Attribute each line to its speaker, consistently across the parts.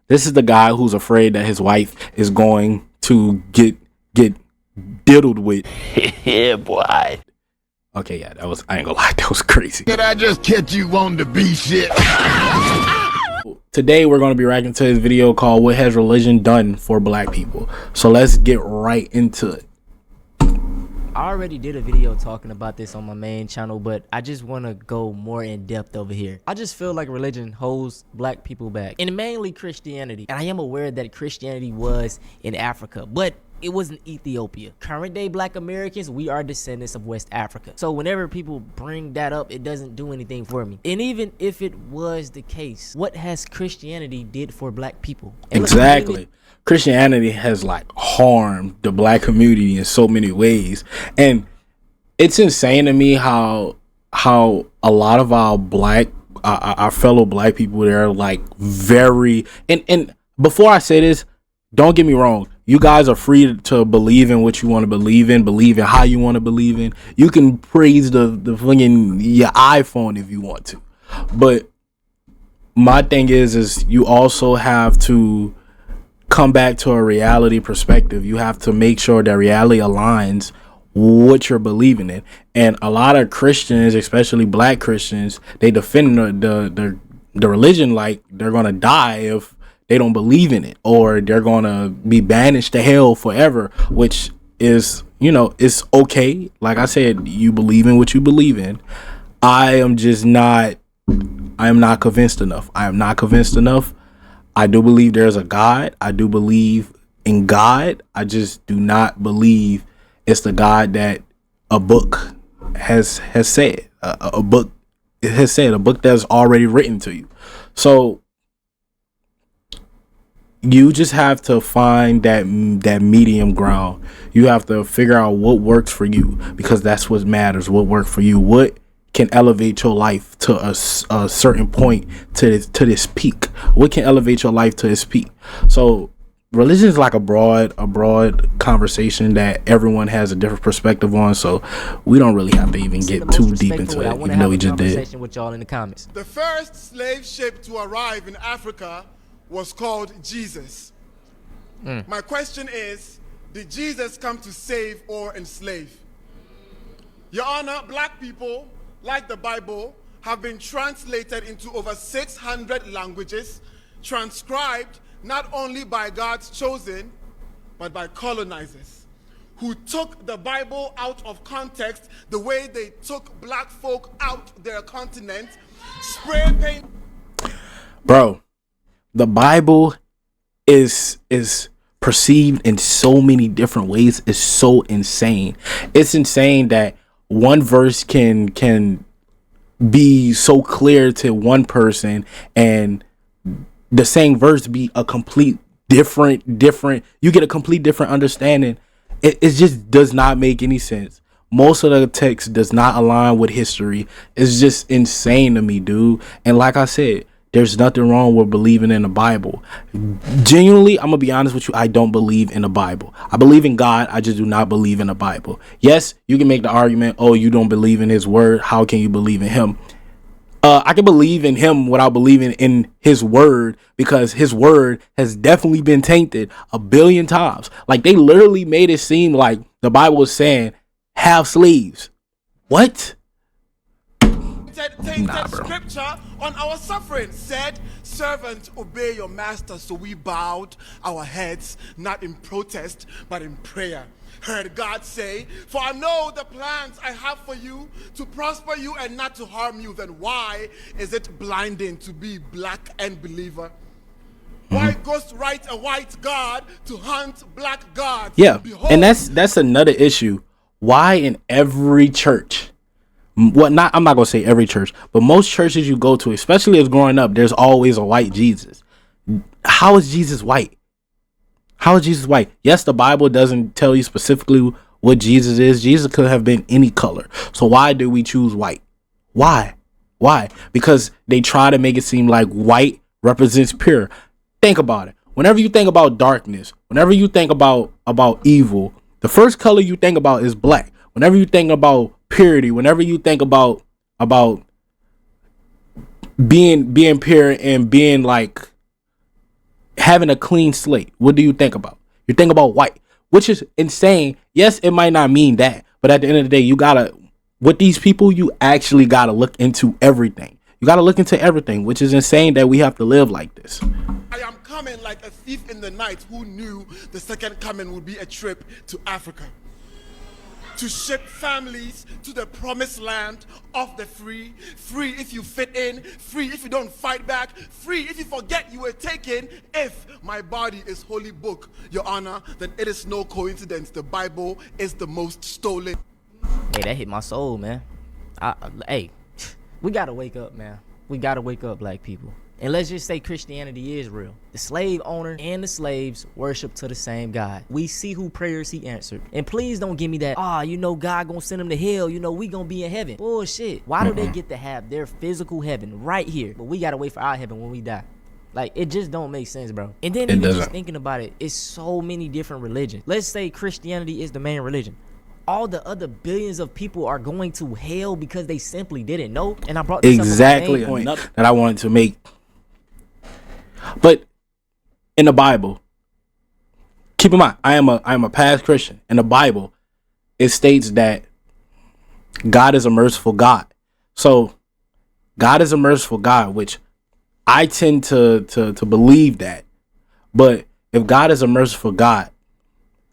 Speaker 1: This is the guy who's afraid that his wife is going to get diddled with.
Speaker 2: Yeah, boy.
Speaker 1: Okay, yeah, that was, I ain't gonna lie, that was crazy.
Speaker 3: Did I just catch you wanting to be shit?
Speaker 1: Today we're going to be reacting to this video called "What Has Religion Done for Black People?" So let's get right into it.
Speaker 4: I already did a video talking about this on my main channel, but I just want to go more in depth over here. I just feel like religion holds black people back, and mainly Christianity. And I am aware that Christianity was in Africa, but it was in Ethiopia. Current day black Americans, we are descendants of West Africa. So whenever people bring that up, it doesn't do anything for me. And even if it was the case, what has Christianity did for black people? And
Speaker 1: exactly. Christianity has like harmed the black community in so many ways. And it's insane to me how a lot of our fellow black people, they're like very, and before I say this, don't get me wrong. You guys are free to believe in what you want to believe in how you want to believe in. You can praise the fucking your iPhone if you want to. But my thing is you also have to come back to a reality perspective. You have to make sure that reality aligns what you're believing in. And a lot of Christians, especially black Christians, they defend the religion like they're gonna die if they don't believe in it, or they're gonna be banished to hell forever, which is, you know, it's okay. Like I said, you believe in what you believe in. I am not convinced enough. I am not convinced enough. I do believe there's a God. I do believe in God. I just do not believe it's the God that a book has said. A book that's already written to you. So you just have to find that medium ground. You have to figure out what works for you, because that's what matters. What works for you? What can elevate your life to a certain point, to this peak? What can elevate your life to this peak? So religion is like a broad conversation that everyone has a different perspective on. So we don't really have to even get too deep into it, even though we just did.
Speaker 4: With y'all in the comments.
Speaker 5: The first slave ship to arrive in Africa was called Jesus. My question is, did Jesus come to save or enslave? Your Honor, black people, like the Bible, have been translated into over 600 languages, transcribed not only by God's chosen, but by colonizers who took the Bible out of context the way they took black folk out their continent, spray paint.
Speaker 1: Bro, the Bible is perceived in so many different ways. It's so insane. It's insane that one verse can be so clear to one person, and the same verse be a complete different. You get a complete different understanding. It just does not make any sense. Most of the text does not align with history. It's just insane to me, dude. And like I said, there's nothing wrong with believing in the Bible. Genuinely, I'm gonna be honest with you, I don't believe in the Bible. I believe in God, I just do not believe in the Bible. Yes, you can make the argument, oh, you don't believe in his word, how can you believe in him? I can believe in him without believing in his word, because his word has definitely been tainted a billion times. Like, they literally made it seem like the Bible was saying, have slaves. What?
Speaker 5: Tainted scripture on our suffering said, servant, obey your master. So we bowed our heads, not in protest, but in prayer. Heard God say, for I know the plans I have for you, to prosper you and not to harm you. Then why is it blinding to be black and believer? Why ghostwrite a white God to hunt black gods?
Speaker 1: Yeah,
Speaker 5: behold,
Speaker 1: and that's another issue. Why in every church, I'm not gonna say every church, but most churches you go to, especially as growing up, there's always a white Jesus. How is Jesus white? How is Jesus white? Yes, the Bible doesn't tell you specifically what Jesus is. Jesus could have been any color. So why do we choose white? Why? Because they try to make it seem like white represents pure. Think about it. Whenever you think about darkness, whenever you think about evil, the first color you think about is black. Whenever you think about purity, whenever you think about being pure and being like having a clean slate, what do you think about? You think about white, which is insane. Yes, it might not mean that, but at the end of the day, you gotta, with these people, you actually gotta look into everything. You gotta look into everything, which is insane that we have to live like this.
Speaker 5: I am coming like a thief in the night who knew the second coming would be a trip to Africa. To ship families to the promised land of the free. Free if you fit in, free if you don't fight back, free if you forget you were taken. If my body is holy book, Your Honor, then it is no coincidence the Bible is the most stolen.
Speaker 4: Hey, that hit my soul, man. Hey, we gotta wake up, man. We gotta wake up, black people. And let's just say Christianity is real. The slave owner and the slaves worship to the same God. We see who prayers he answered. And please don't give me that, God gonna send them to hell. We gonna be in heaven. Bullshit. Why do they get to have their physical heaven right here, but we gotta wait for our heaven when we die? Like, it just don't make sense, bro. And then even just thinking about it, it's so many different religions. Let's say Christianity is the main religion. All the other billions of people are going to hell because they simply didn't know. And I brought this
Speaker 1: exactly
Speaker 4: up on
Speaker 1: a point that I wanted to make. But in the Bible, keep in mind, I am a past Christian. In the Bible, it states that God is a merciful God. So God is a merciful God, which I tend to believe that. But if God is a merciful God,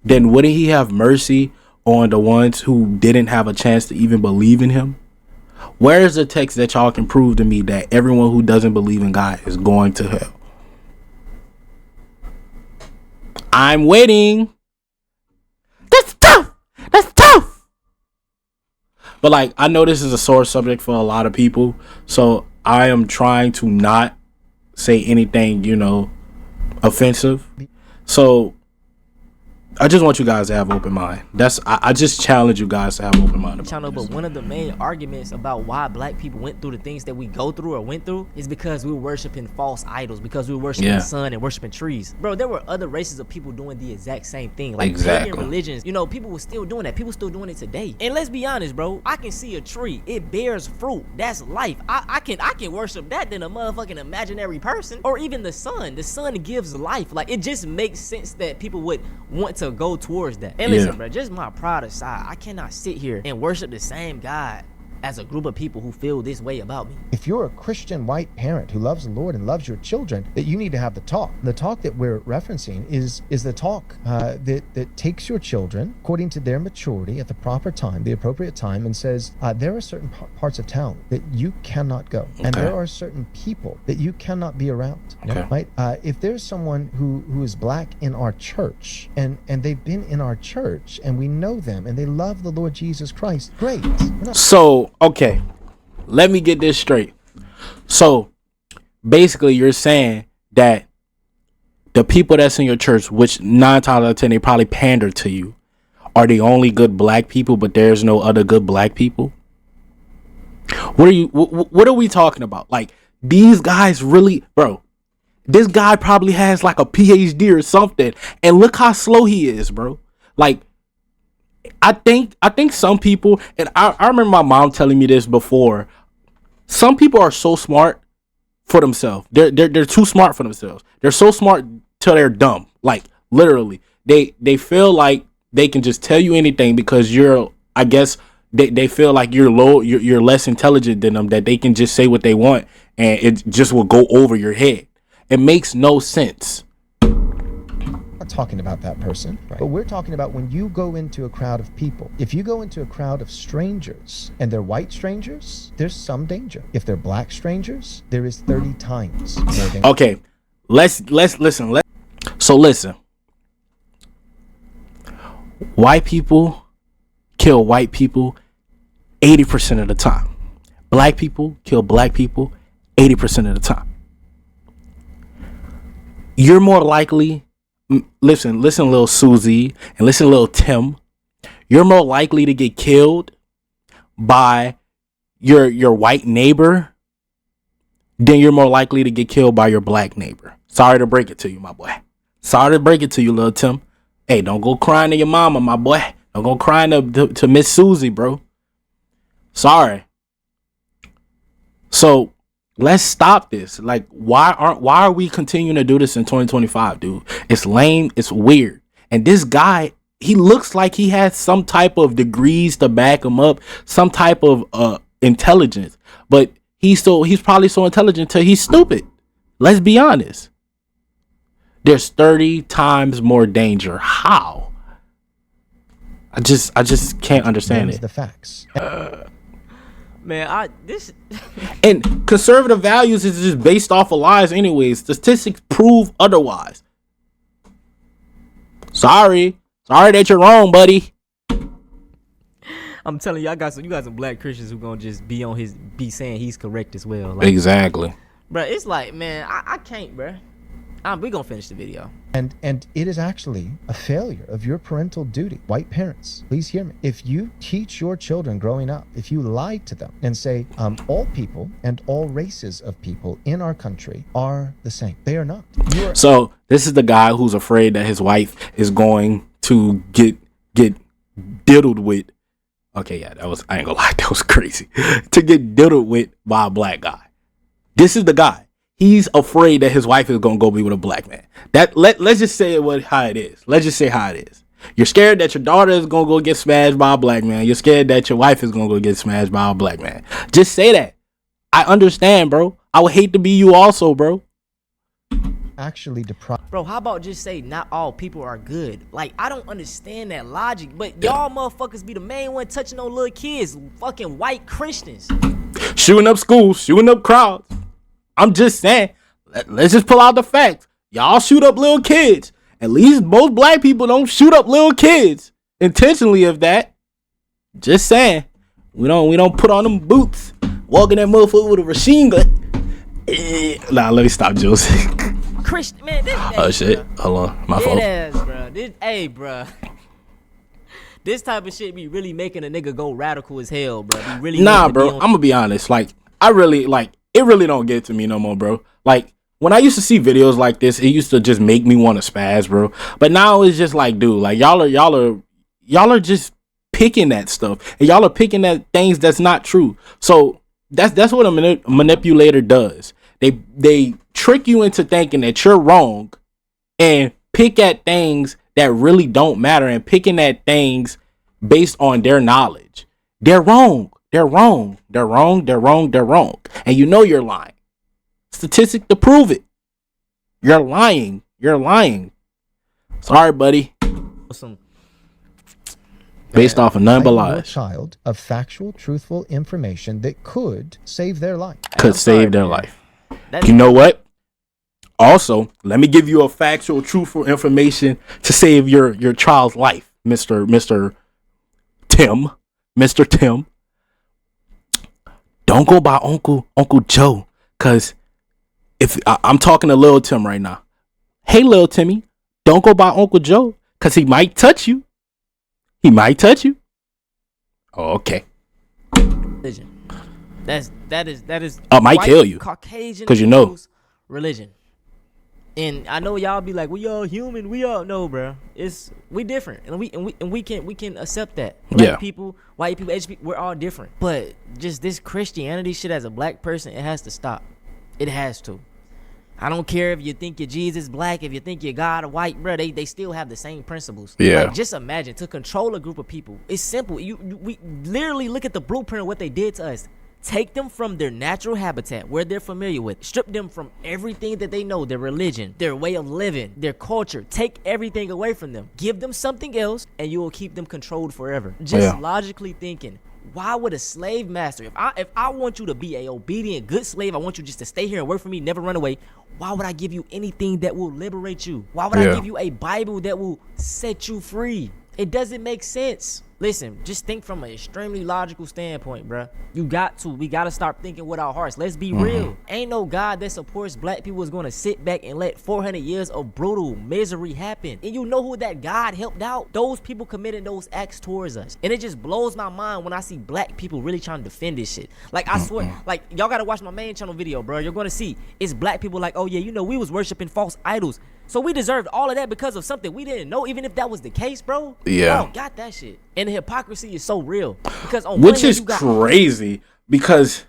Speaker 1: then wouldn't he have mercy on the ones who didn't have a chance to even believe in him? Where is the text that y'all can prove to me that everyone who doesn't believe in God is going to hell? I'm waiting. That's tough. That's tough. But like, I know this is a sore subject for a lot of people, so I am trying to not say anything, offensive. So I just want you guys to have open mind. I just challenge you guys to have open mind.
Speaker 4: But one of the main arguments about why black people went through the things that we go through or went through is because we were worshiping false idols, because we were worshiping the sun and worshiping trees. Bro, there were other races of people doing the exact same thing. Like pagan religions, people were still doing that. People still doing it today. And let's be honest, bro. I can see a tree. It bears fruit. That's life. I can worship that than a motherfucking imaginary person. Or even the sun. The sun gives life. Like, it just makes sense that people would want to go towards that. And listen, bro, just my pride aside, I cannot sit here and worship the same God as a group of people who feel this way about me.
Speaker 6: If you're a Christian white parent who loves the Lord and loves your children, that you need to have the talk. The talk that we're referencing is the talk that takes your children according to their maturity at the proper time, the appropriate time, and says there are certain parts of town that you cannot go, and there are certain people that you cannot be around. Right? If there's someone who is black in our church and they've been in our church and we know them and they love the Lord Jesus Christ, great.
Speaker 1: So okay, let me get this straight. So basically you're saying that the people that's in your church, which 9 times out of 10 they probably pander to you, are the only good black people, but there's no other good black people? What are we talking about? Like, these guys really, bro, this guy probably has like a PhD or something, and look how slow he is, bro. Like, I think some people, and I remember my mom telling me this before, some people are so smart for themselves. They're too smart for themselves. They're so smart till they're dumb. Like, literally. They feel like they can just tell you anything because I guess they feel like you're less intelligent than them, that they can just say what they want and it just will go over your head. It makes no sense.
Speaker 6: Not talking about that person, right? But we're talking about when you go into a crowd of people. If you go into a crowd of strangers and they're white strangers, there's some danger. If they're black strangers, there is 30 times more danger.
Speaker 1: Okay, let's listen. So listen, white people kill white people 80% of the time. Black people kill black people 80% of the time. You're more likely, listen, little Susie, and listen, little Tim. You're more likely to get killed by your white neighbor than you're more likely to get killed by your black neighbor. Sorry to break it to you, my boy. Sorry to break it to you, little Tim. Hey, don't go crying to your mama, my boy. Don't go crying to Miss Susie, bro. Sorry. So Let's stop this. Like, why are we continuing to do this in 2025, dude? It's lame. It's weird. And this guy, he looks like he has some type of degrees to back him up, some type of intelligence. But he's probably so intelligent till he's stupid. Let's be honest. There's 30 times more danger. How? I just can't understand it.
Speaker 6: The facts.
Speaker 4: Man,
Speaker 1: And conservative values is just based off of lies anyways. Statistics prove otherwise. Sorry that you're wrong, buddy.
Speaker 4: I'm telling you, you got some black Christians who gonna just be saying he's correct as well. Like,
Speaker 1: Exactly.
Speaker 4: bro, it's like, man, I can't, bro. We gonna finish the video.
Speaker 6: And it is actually a failure of your parental duty. White parents, please hear me. If you teach your children growing up, if you lie to them and say all people and all races of people in our country are the same, they are not.
Speaker 1: So this is the guy who's afraid that his wife is going to get diddled with. Okay, yeah, I ain't gonna lie, that was crazy. To get diddled with by a black guy. This is the guy. He's afraid that his wife is gonna go be with a black man. Let's just say how it is. Let's just say how it is. You're scared that your daughter is gonna go get smashed by a black man. You're scared that your wife is gonna go get smashed by a black man. Just say that. I understand, bro. I would hate to be you also, bro.
Speaker 6: Actually deprive.
Speaker 4: Bro, how about just say not all people are good? Like, I don't understand that logic, but y'all motherfuckers be the main one touching on little kids, fucking white Christians.
Speaker 1: Shooting up schools, shooting up crowds. I'm just saying, let's just pull out the facts. Y'all shoot up little kids. At least most black people don't shoot up little kids intentionally. If that, just saying, we don't put on them boots, walking that motherfucker with a machine gun. Nah, let me stop, Jules.
Speaker 4: Christian, man, this.
Speaker 1: Oh shit!
Speaker 4: Bro.
Speaker 1: Hold on, my fault.
Speaker 4: Bro. This type of shit be really making a nigga go radical as hell, bro. Be really
Speaker 1: bro. I'm gonna be honest. Like, it really don't get to me no more, bro. Like, when I used to see videos like this, it used to just make me want to spaz, bro. But now it's just like, dude, like y'all are just picking at stuff, and y'all are picking at things that's not true. So that's what a manipulator does. They trick you into thinking that you're wrong, and pick at things that really don't matter, and picking at things based on their knowledge. They're wrong. They're wrong. They're wrong. They're wrong. They're wrong. And you know you're lying. Statistics to prove it. You're lying. You're lying. Sorry, buddy. Based off of none but lies.
Speaker 6: Your child of factual, truthful information that could save their life.
Speaker 1: Could save their life. You know what? Also, let me give you a factual, truthful information to save your child's life, Mr. Tim. Mr. Tim. Don't go by Uncle Joe, cause if I'm talking to Lil Tim right now. Hey, Lil Timmy, don't go by Uncle Joe, cause he might touch you. He might touch you. Oh, okay.
Speaker 4: Religion. That is.
Speaker 1: Might kill you.
Speaker 4: Caucasian,
Speaker 1: cause you know
Speaker 4: religion. And I know y'all be like, we all human, we all know, bro. We different, and we can accept that. Black people, white people, Asian people, we're all different. But just this Christianity shit as a black person, it has to stop. It has to. I don't care if you think you're Jesus black, if you think you're God or white, bro. They still have the same principles.
Speaker 1: Yeah.
Speaker 4: Like, just imagine, to control a group of people, it's simple. We literally look at the blueprint of what they did to us. Take them from their natural habitat, where they're familiar with. Strip them from everything that they know, their religion, their way of living, their culture. Take everything away from them. Give them something else, and you will keep them controlled forever. Just logically thinking, why would a slave master, if I want you to be a obedient, good slave, I want you just to stay here and work for me, never run away, why would I give you anything that will liberate you? Why would I give you a Bible that will set you free? It doesn't make sense. Listen, just think from an extremely logical standpoint, bruh. We gotta start thinking with our hearts. Let's be real. Ain't no God that supports black people is gonna sit back and let 400 years of brutal misery happen. And you know who that God helped out? Those people committing those acts towards us. And it just blows my mind when I see black people really trying to defend this shit. Like, I swear, like, y'all gotta watch my main channel video, bro. You're gonna see it's black people like, oh yeah, you know, we was worshiping false idols. So we deserved all of that because of something we didn't know, even if that was the case, bro.
Speaker 1: Yeah.
Speaker 4: I don't got that shit. And the hypocrisy is so real. Because on
Speaker 1: which is crazy, because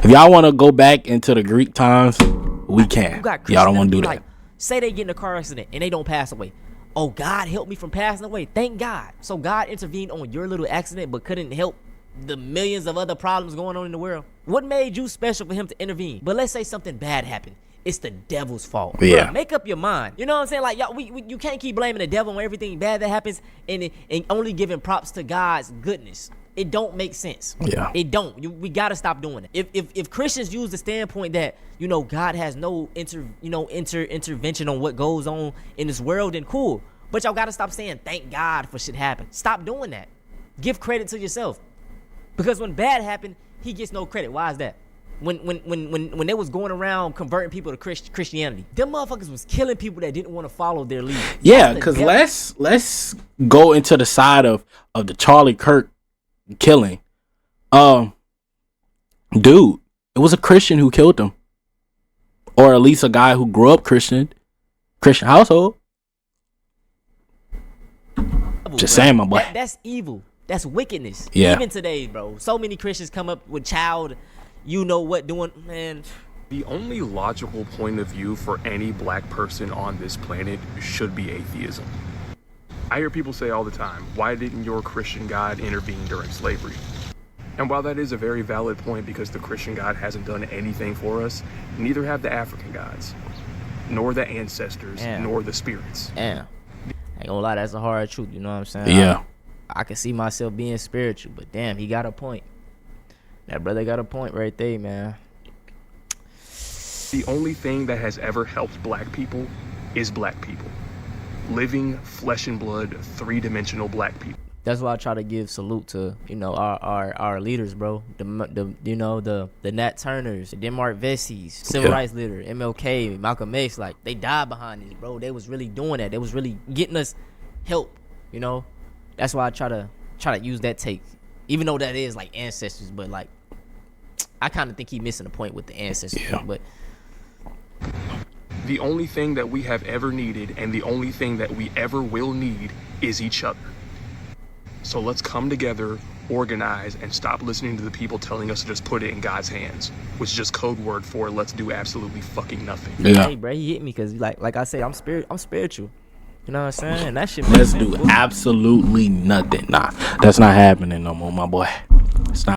Speaker 1: If y'all want to go back into the Greek times, we can.
Speaker 4: You got
Speaker 1: Y'all don't want to do
Speaker 4: Christians
Speaker 1: that.
Speaker 4: like, say they get in a car accident and they don't pass away. Oh, God helped me from passing away. Thank God. So God intervened on your little accident but couldn't help the millions of other problems going on in the world. What made you special for him to intervene? But let's say something bad happened. It's the devil's fault.
Speaker 1: Yeah.
Speaker 4: Bruh, make up your mind. You know what I'm saying? Like, y'all, you can't keep blaming the devil on everything bad that happens and only giving props to God's goodness. It don't make sense.
Speaker 1: Yeah.
Speaker 4: It don't. We gotta stop doing it. If Christians use the standpoint that, you know, God has no intervention on what goes on in this world, then cool. But y'all gotta stop saying thank God for shit happen. Stop doing that. Give credit to yourself. Because when bad happened, he gets no credit. Why is that? When they was going around converting people to Christianity, them motherfuckers was killing people that didn't want to follow their lead.
Speaker 1: Yeah, because let's go into the side of the Charlie Kirk killing. Dude, it was a Christian who killed him, or at least a guy who grew up Christian household. Just saying, my boy.
Speaker 4: That's evil. That's wickedness.
Speaker 1: Yeah.
Speaker 4: Even today, bro. So many Christians come up with child, you know what, doing, man.
Speaker 7: The only logical point of view for any black person on this planet should be atheism. I hear people say all the time, why didn't your Christian God intervene during slavery? And while that is a very valid point because the Christian God hasn't done anything for us, neither have the African gods, nor the ancestors, nor the spirits.
Speaker 4: Damn. Ain't gonna lie, that's a hard truth, you know what I'm saying?
Speaker 1: Yeah.
Speaker 4: I can see myself being spiritual, but damn, he got a point. That brother got a point right there, man.
Speaker 7: The only thing that has ever helped black people is black people. Living, flesh and blood, three-dimensional black people.
Speaker 4: That's why I try to give salute to, you know, our leaders, bro. The Nat Turners, the Denmark Vessies, civil rights leader, MLK, Malcolm X, like they died behind this, bro. They was really doing that. They was really getting us help, you know. That's why I try to use that take, even though that is like ancestors, but like I kind of think he missing the point with the ancestors.
Speaker 1: Yeah.
Speaker 4: But
Speaker 7: the only thing that we have ever needed and the only thing that we ever will need is each other. So let's come together, organize, and stop listening to the people telling us to just put it in God's hands, which is just code word for let's do absolutely fucking nothing.
Speaker 1: Yeah.
Speaker 4: hey, bro, he hit me because like I said, I'm spiritual. You know what I'm saying? And that shit.
Speaker 1: Let's do absolutely nothing. Nah, that's not happening no more, my boy.